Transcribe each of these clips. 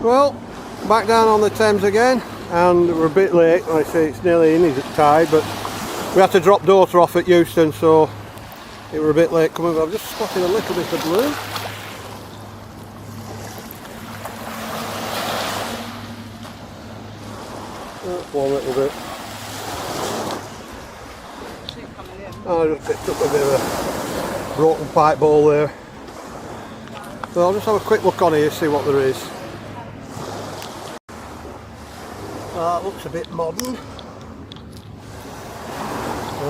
Well, back down on the Thames again, and we're a bit late. Like I say, it's nearly in his tide, but we had to drop daughter off at Euston, so it were a bit late coming. But I've just spotted a little bit of blue. That's one little bit. Oh, I just picked up a bit of a broken pipe bowl there. So I'll just have a quick look on here, see what there is. That looks a bit modern. And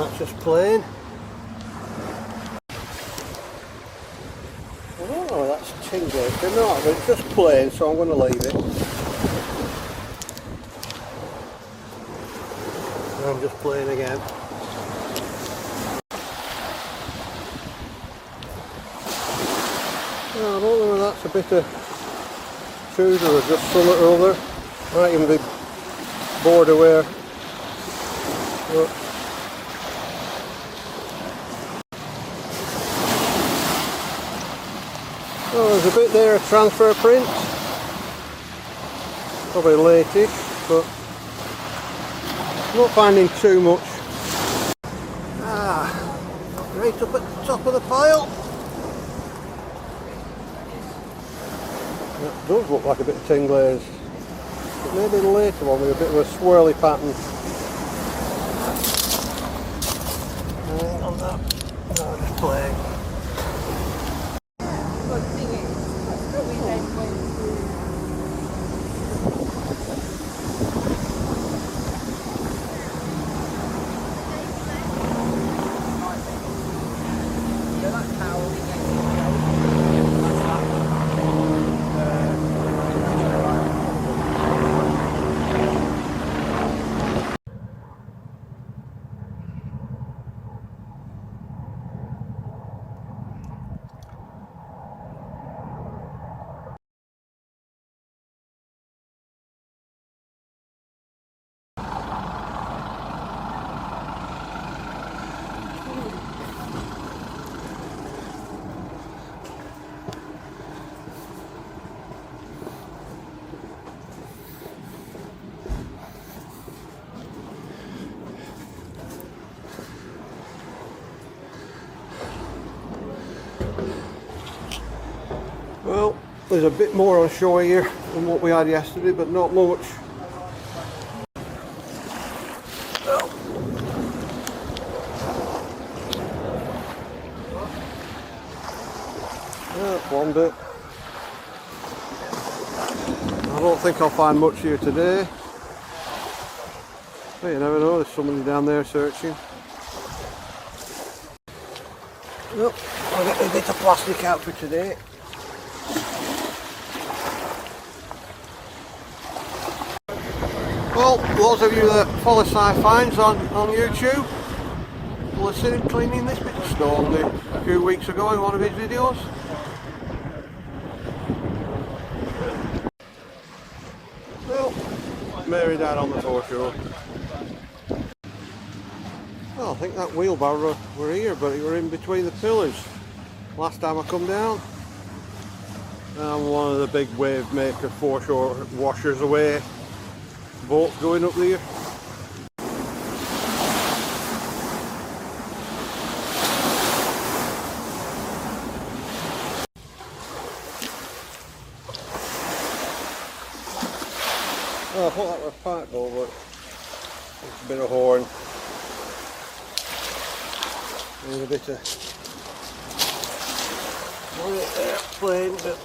that's just plain. I don't know, that's tingly. No, but it's just plain, so I'm going to leave it. And I'm just playing again. No, I don't know whether that's a bit of food or just something or other. Might even be bored away. But oh, there's a bit there of transfer print. Probably latish, but not finding too much. Ah, right up at the top of the pile. That does look like a bit of tin glaze. But maybe the later one with a bit of a swirly pattern. Right on that. No, just playing. Well, there's a bit more on shore here than what we had yesterday, but not much. Well, that's one bit. I don't think I'll find much here today. But you never know, there's somebody down there searching. Well, I'll get a bit of plastic out for today. Well, those of you that follow Sci-Finds on YouTube will have seen him cleaning this bit of stone a few weeks ago in one of his videos. Well, Mary down on the foreshore. Well, I think that wheelbarrow were here, but it were in between the pillars last time I come down. And one of the big wave maker foreshore washers away. Boat going up there. Oh, I thought that was a pipe bowl, but it's a bit of horn. There's a bit of plain, but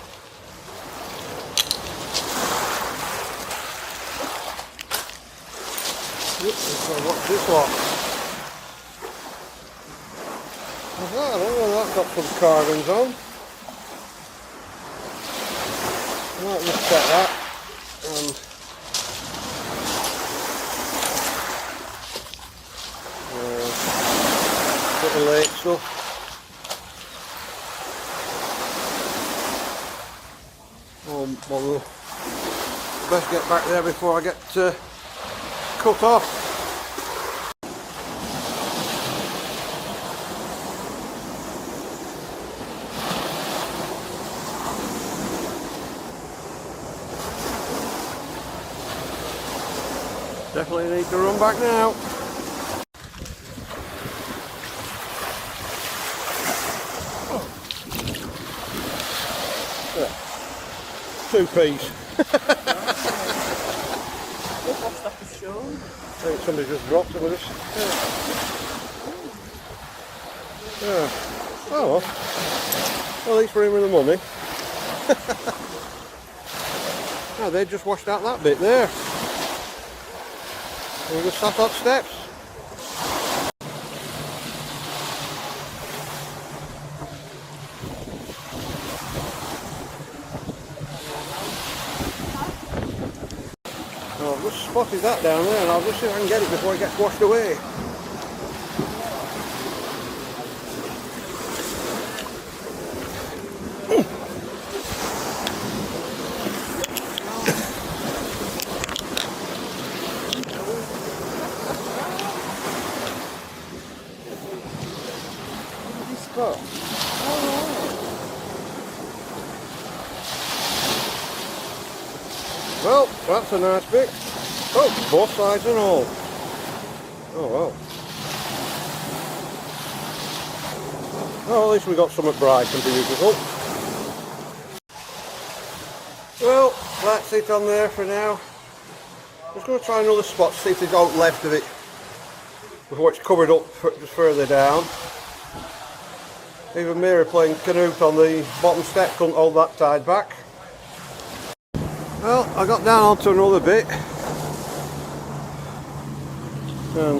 so what's this lot? I don't know, that's got some carvings on. I might just check that. Bit of lake stuff. Well, we'll best get back there before I get cut off. Definitely need to run back now. Yeah. 2p's. I think somebody just dropped it with us. Yeah. Oh well, at least we're in with the money. Oh, they just washed out that bit there. We just sat on steps. Oh, I've just spotted that down there, and I'll just see if I can get it before it gets washed away. Well, that's a nice bit. Oh, both sides and all. Oh well. Oh, at least we got some at Brighton, beautiful. Well, that's it on there for now. Just going to try another spot, see if there's out left of it before it's covered up just further down. Even Mira playing Canute on the bottom step couldn't hold that tied back. Well, I got down onto another bit. And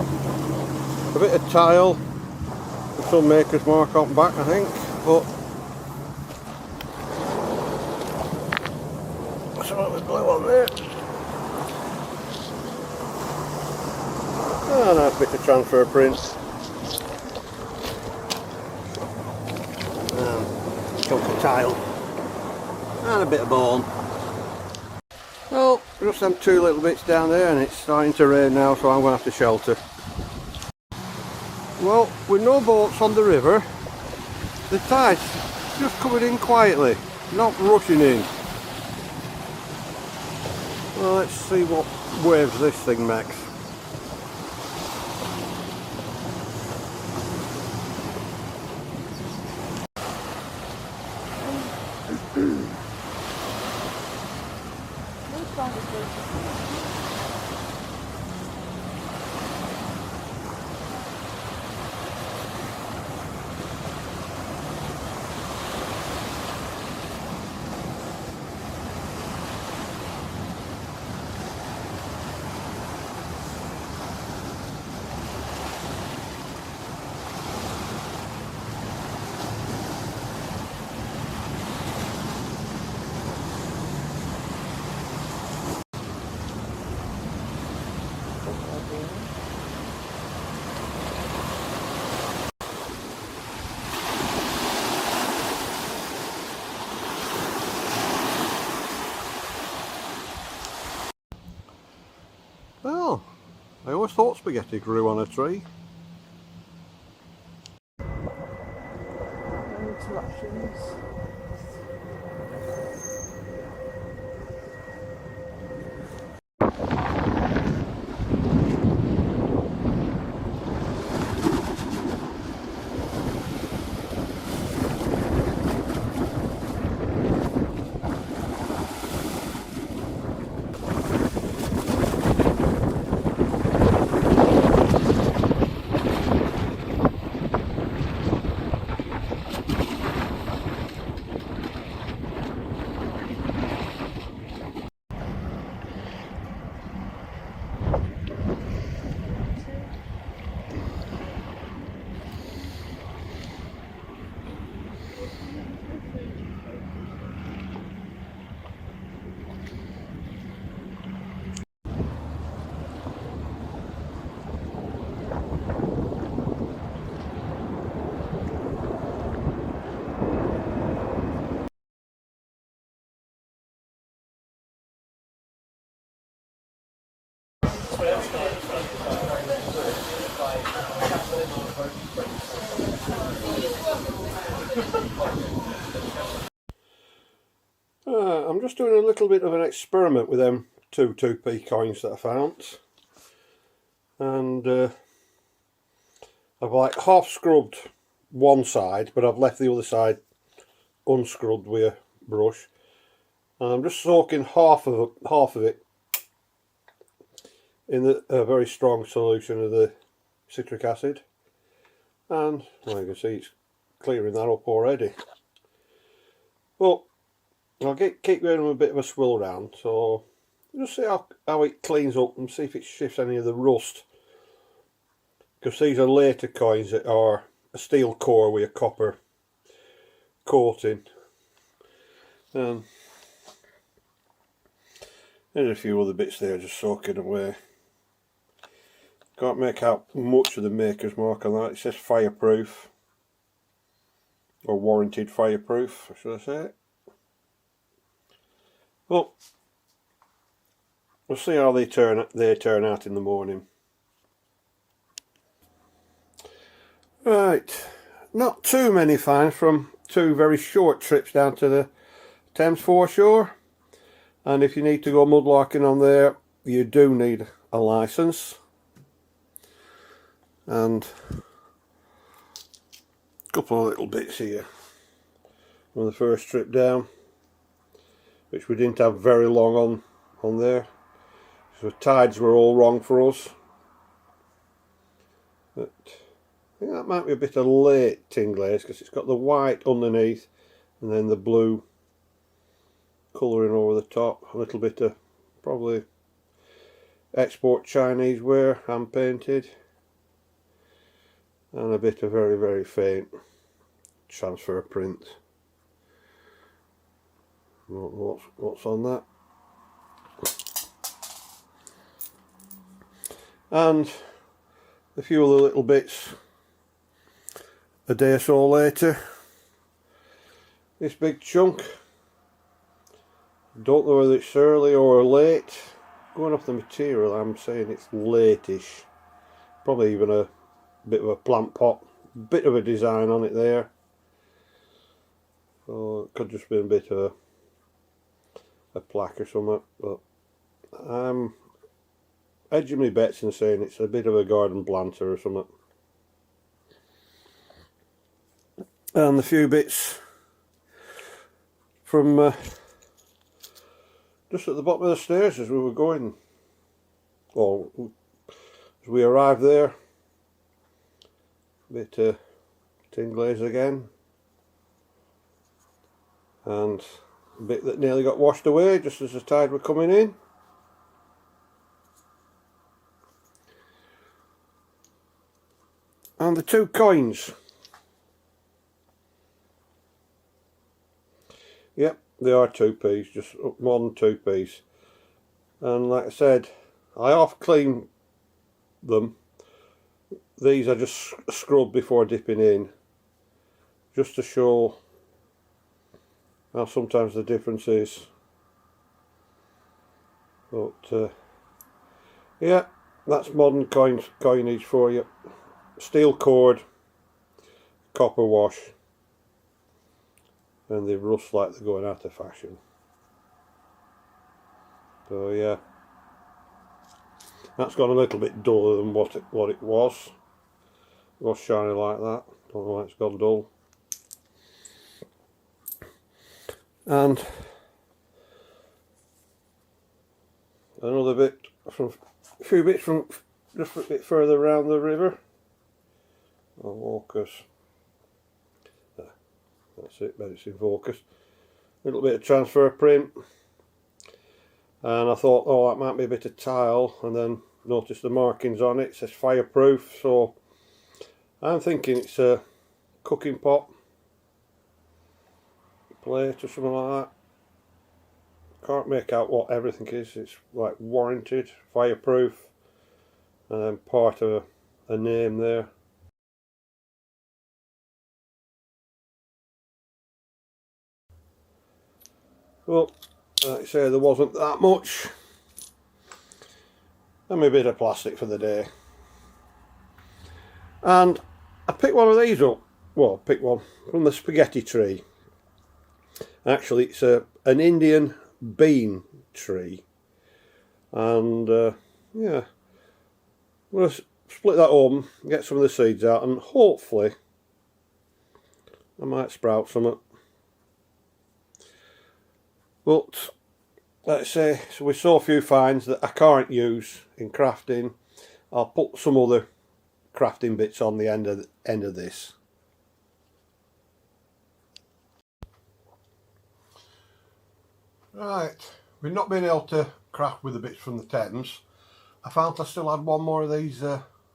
a bit of tile. With some maker's mark on back, I think. But what's wrong with glue on there? Oh, nice bit of transfer print. Chunk of tile. And a bit of bone. Well, just them two little bits down there, and it's starting to rain now, so I'm going to have to shelter. Well, with no boats on the river, the tide's just coming in quietly, not rushing in. Well, let's see what waves this thing makes. Well, I always thought spaghetti grew on a tree. Interruptions. I'm just doing a little bit of an experiment with them two 2p coins that I found. and I've like half scrubbed one side, but I've left the other side unscrubbed with a brush, and I'm just soaking half of it in a very strong solution of the citric acid, and well, you can see it's clearing that up already. Well, I'll keep giving them a bit of a swirl around, so just see how it cleans up and see if it shifts any of the rust, because these are later coins that are a steel core with a copper coating. And there's a few other bits there just soaking away. Can't make out much of the maker's mark on that. It says fireproof, or warranted fireproof, should I say. Well, we'll see how they turn out in the morning. Right, not too many finds from 2 very short trips down to the Thames foreshore, and if you need to go mudlarking on there, you do need a licence. And a couple of little bits here on the first trip down, which we didn't have very long on there, so the tides were all wrong for us. But I think that might be a bit of late tin glaze, because it's got the white underneath and then the blue colouring over the top. A little bit of probably export Chinese wear, hand painted, and a bit of very, very faint transfer print. What's on that? And a few other little bits a day or so later. This big chunk, don't know whether it's early or late. Going off the material, I'm saying it's latish. Probably even a bit of a plant pot, bit of a design on it there. So it could just be a bit of a plaque or something, but I'm edging my bets and saying it's a bit of a garden planter or something. And a few bits from just at the bottom of the stairs as we were going, or as we arrived there. A bit of tin glaze again, and a bit that nearly got washed away just as the tide were coming in. And the 2 coins. Yep, they are 2p's, just 1 2p's. And like I said, I half cleaned them. These I just scrubbed before dipping in, just to show how sometimes the difference is. But yeah, that's modern coinage for you. Steel cord, copper wash, and they rust like they're going out of fashion. So yeah, that's gone a little bit duller than what it was. It was shiny like that. Don't know why it's gone dull. And another bit from a few bits from just a bit further around the river. I'll walk us. That's it, but it's in focus. A little bit of transfer print, and I thought, oh, that might be a bit of tile, and then noticed the markings on it. It says fireproof, so I'm thinking it's a cooking pot, plate or something like that. Can't make out what everything is. It's like warranted, fireproof, and then part of a name there. Well, like I say, there wasn't that much. And a bit of plastic for the day. And I picked one of these up. Well, I picked one from the spaghetti tree. Actually, it's an Indian bean tree. And yeah, I'm going to split that open, get some of the seeds out, and hopefully I might sprout some. But let's say, so with so few finds that I can't use in crafting, I'll put some other crafting bits on the end of this. Right, we've not been able to craft with the bits from the Thames. I found I still had one more of these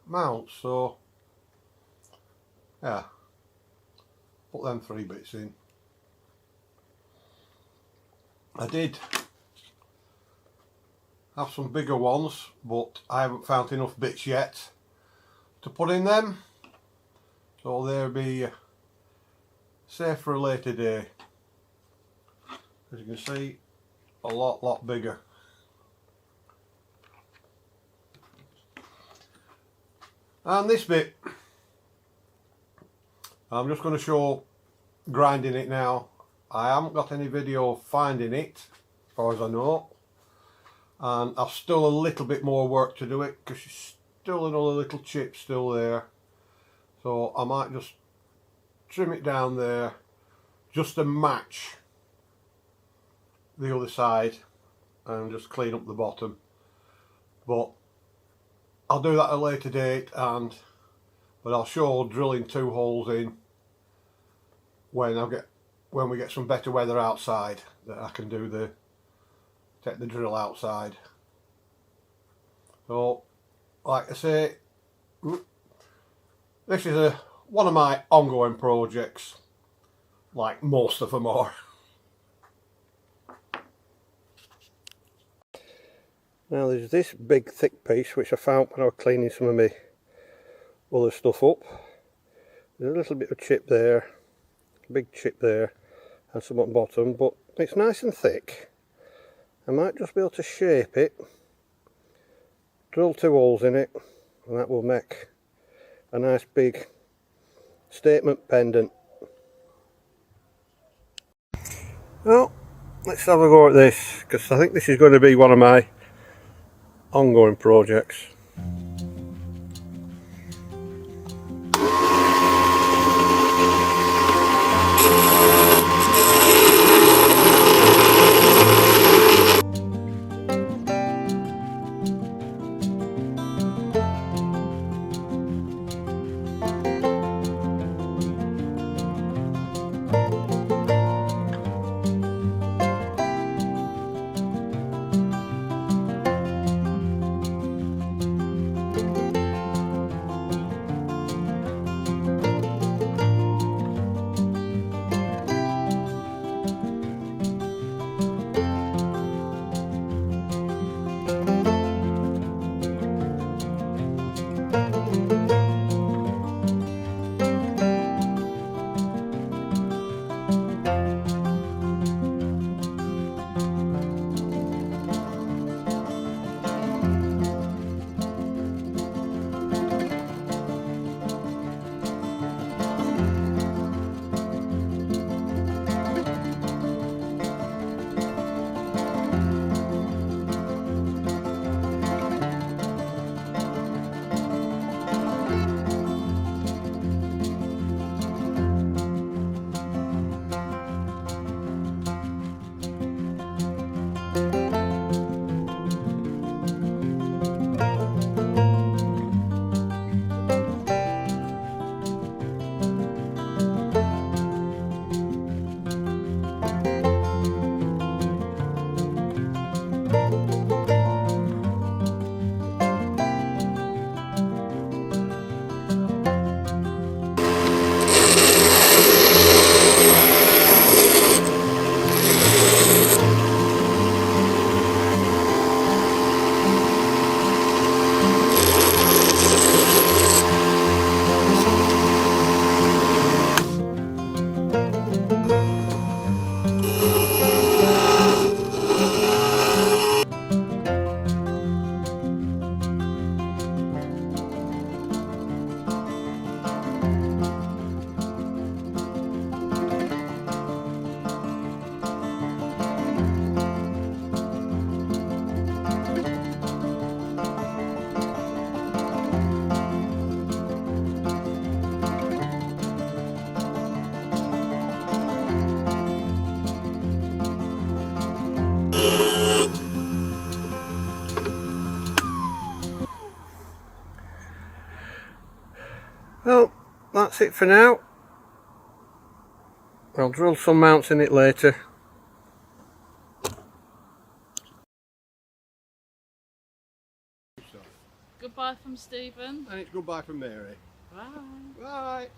mounts, so yeah, put them 3 bits in. I did have some bigger ones, but I haven't found enough bits yet to put in them, so they'll be safe for a later day. As you can see, a lot bigger. And this bit, I'm just going to show grinding it now. I haven't got any video of finding it, as far as I know, and I've still a little bit more work to do it, because there's still another little chip still there, so I might just trim it down there just to match the other side and just clean up the bottom. But I'll do that at a later date, but I'll show drilling 2 holes in when we get some better weather outside, that I can take the drill outside. So like I say, this is one of my ongoing projects, like most of them are. Now there's this big thick piece which I found when I was cleaning some of my other stuff up. There's a little bit of chip there, a big chip there, and some at the bottom, but it's nice and thick. I might just be able to shape it, drill 2 holes in it, and that will make a nice big statement pendant. Well, let's have a go at this, because I think this is going to be one of my ongoing projects. that's it for now. I'll drill some mounts in it later. Goodbye from Stephen. And it's goodbye from Mary. Bye. Bye.